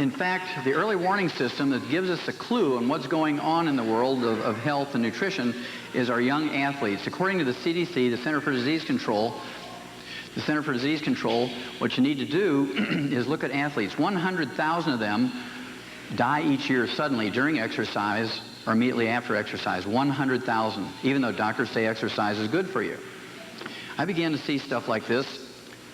In fact, the early warning system that gives us a clue on what's going on in the world of health and nutrition is our young athletes. According to the CDC, the Center for Disease Control, what you need to do is look at athletes. 100,000 of them die each year suddenly during exercise or immediately after exercise. 100,000, even though doctors say exercise is good for you. I began to see stuff like this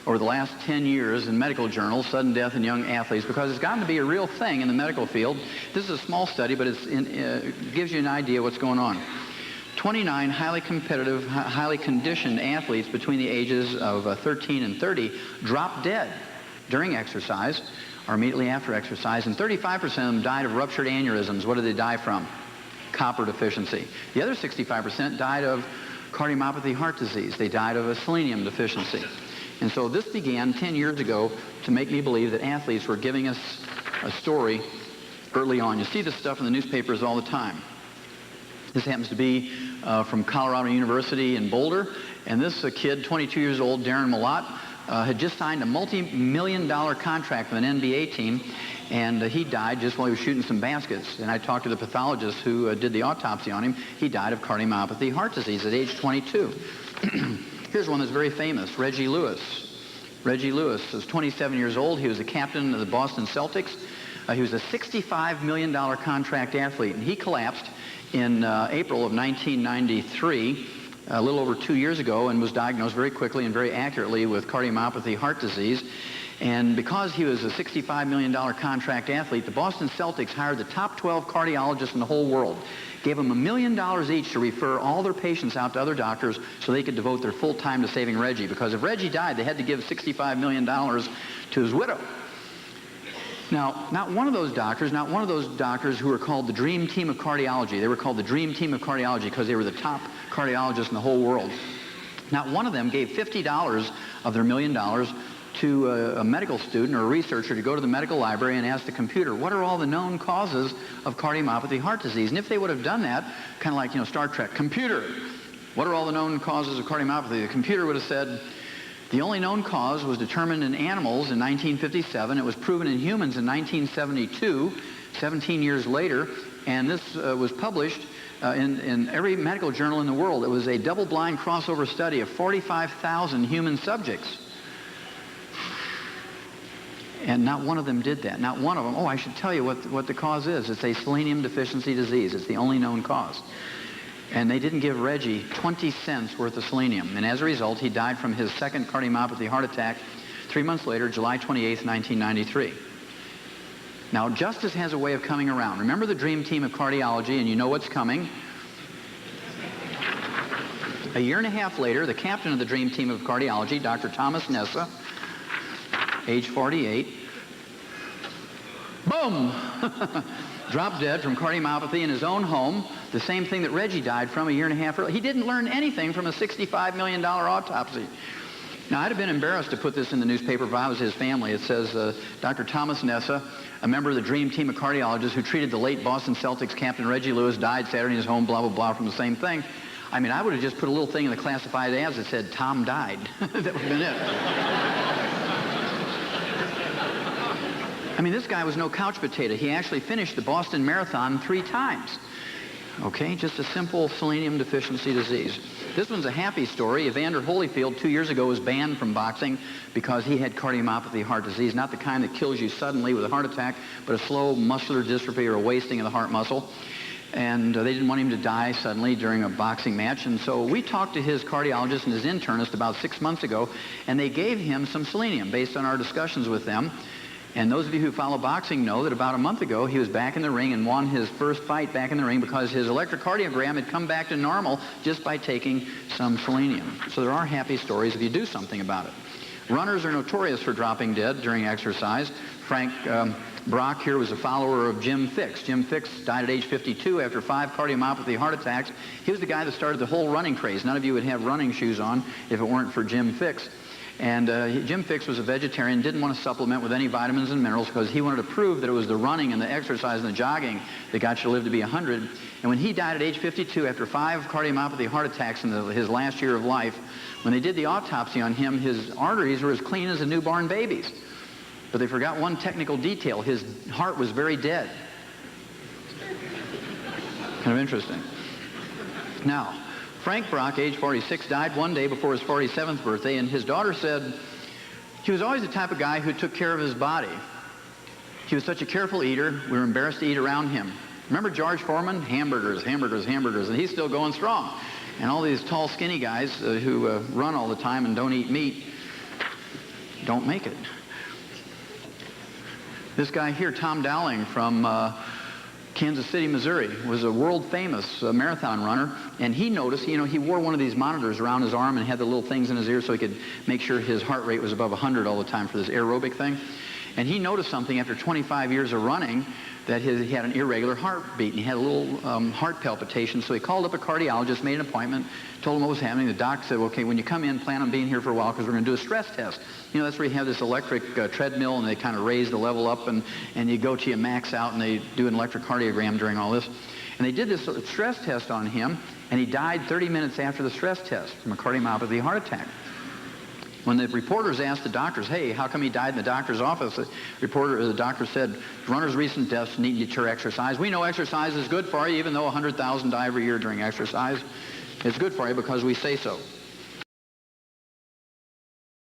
over the last 10 years in medical journals, sudden death in young athletes, because it's gotten to be a real thing in the medical field. This is a small study, but it gives you an idea what's going on. 29 highly competitive, highly conditioned athletes between the ages of 13 and 30 dropped dead during exercise or immediately after exercise, and 35% of them died of ruptured aneurysms. What did they die from? Copper deficiency. The other 65% died of cardiomyopathy heart disease. They died of a selenium deficiency. And so this began 10 years ago to make me believe that athletes were giving us a story early on. You see this stuff in the newspapers all the time. This happens to be from Colorado University in Boulder. And this kid, 22 years old, Darren Malott, had just signed a multi-million-dollar contract with an NBA team. And he died just while he was shooting some baskets. And I talked to the pathologist who did the autopsy on him. He died of cardiomyopathy heart disease at age 22. Here's one that's very famous, Reggie Lewis. Reggie Lewis was 27 years old. He was the captain of the Boston Celtics. He was a $65 million contract athlete, and he collapsed in April of 1993, a little over 2 years ago, and was diagnosed very quickly and very accurately with cardiomyopathy heart disease. And because he was a $65 million contract athlete, the Boston Celtics hired the top 12 cardiologists in the whole world, gave them $1 million each to refer all their patients out to other doctors so they could devote their full time to saving Reggie. Because if Reggie died, they had to give $65 million to his widow. Now, not one of those doctors who were called the Dream Team of Cardiology. They were called the Dream Team of Cardiology because they were the top cardiologists in the whole world. Not one of them gave $50 of their $1 million to a medical student or a researcher to go to the medical library and ask the computer, what are all the known causes of cardiomyopathy heart disease? And if they would have done that, kind of like, Star Trek, computer, what are all the known causes of cardiomyopathy? The computer would have said, the only known cause was determined in animals in 1957. It was proven in humans in 1972, 17 years later, and this was published in every medical journal in the world. It was a double-blind crossover study of 45,000 human subjects. And not one of them did that. Not one of them. Oh, I should tell you what the cause is. It's a selenium deficiency disease. It's the only known cause. And they didn't give Reggie 20 cents worth of selenium. And as a result, he died from his second cardiomyopathy heart attack 3 months later, July 28th, 1993. Now, justice has a way of coming around. Remember the Dream Team of Cardiology, and you know what's coming. A year and a half later, the captain of the Dream Team of Cardiology, Dr. Thomas Nessa, age 48, boom, dropped dead from cardiomyopathy in his own home, the same thing that Reggie died from a year and a half earlier. He didn't learn anything from a $65 million autopsy. Now, I'd have been embarrassed to put this in the newspaper if I was his family. It says, Dr. Thomas Nessa, a member of the Dream Team of Cardiologists who treated the late Boston Celtics captain Reggie Lewis, died Saturday in his home, blah, blah, blah, from the same thing. I mean, I would have just put a little thing in the classified ads that said, Tom died. That would have been it. I mean, this guy was no couch potato. He actually finished the Boston Marathon 3 times. Okay, just a simple selenium deficiency disease. This one's a happy story. Evander Holyfield 2 years ago was banned from boxing because he had cardiomyopathy heart disease, not the kind that kills you suddenly with a heart attack, but a slow muscular dystrophy or a wasting of the heart muscle. And they didn't want him to die suddenly during a boxing match. And so we talked to his cardiologist and his internist about 6 months ago, and they gave him some selenium based on our discussions with them. And those of you who follow boxing know that about a month ago, he was back in the ring and won his first fight back in the ring because his electrocardiogram had come back to normal just by taking some selenium. So there are happy stories if you do something about it. Runners are notorious for dropping dead during exercise. Frank Brock here was a follower of Jim Fixx. Jim Fixx died at age 52 after 5 cardiomyopathy heart attacks. He was the guy that started the whole running craze. None of you would have running shoes on if it weren't for Jim Fixx. And Jim Fixx was a vegetarian, didn't want to supplement with any vitamins and minerals because he wanted to prove that it was the running and the exercise and the jogging that got you to live to be 100. And when he died at age 52 after 5 cardiomyopathy heart attacks in his last year of life, when they did the autopsy on him, his arteries were as clean as a newborn baby's. But they forgot one technical detail. His heart was very dead. Kind of interesting. Now, Frank Brock, age 46, died one day before his 47th birthday, and his daughter said he was always the type of guy who took care of his body. He was such a careful eater, we were embarrassed to eat around him. Remember George Foreman? Hamburgers, hamburgers, hamburgers, and he's still going strong. And all these tall, skinny guys who run all the time and don't eat meat don't make it. This guy here, Tom Dowling from Kansas City, Missouri, was a world-famous marathon runner, and he noticed, he wore one of these monitors around his arm and had the little things in his ear so he could make sure his heart rate was above 100 all the time for this aerobic thing. And he noticed something after 25 years of running, that he had an irregular heartbeat, and he had a little heart palpitation. So he called up a cardiologist, made an appointment, told him what was happening. The doc said, okay, when you come in, plan on being here for a while because we're going to do a stress test. That's where you have this electric treadmill, and they kind of raise the level up, and you go to you max out, and they do an electrocardiogram during all this. And they did this stress test on him, and he died 30 minutes after the stress test from a cardiomyopathy heart attack. When the reporters asked the doctors, hey, how come he died in the doctor's office? The doctor said, runners' recent deaths need to deter exercise. We know exercise is good for you, even though 100,000 die every year during exercise. It's good for you because we say so.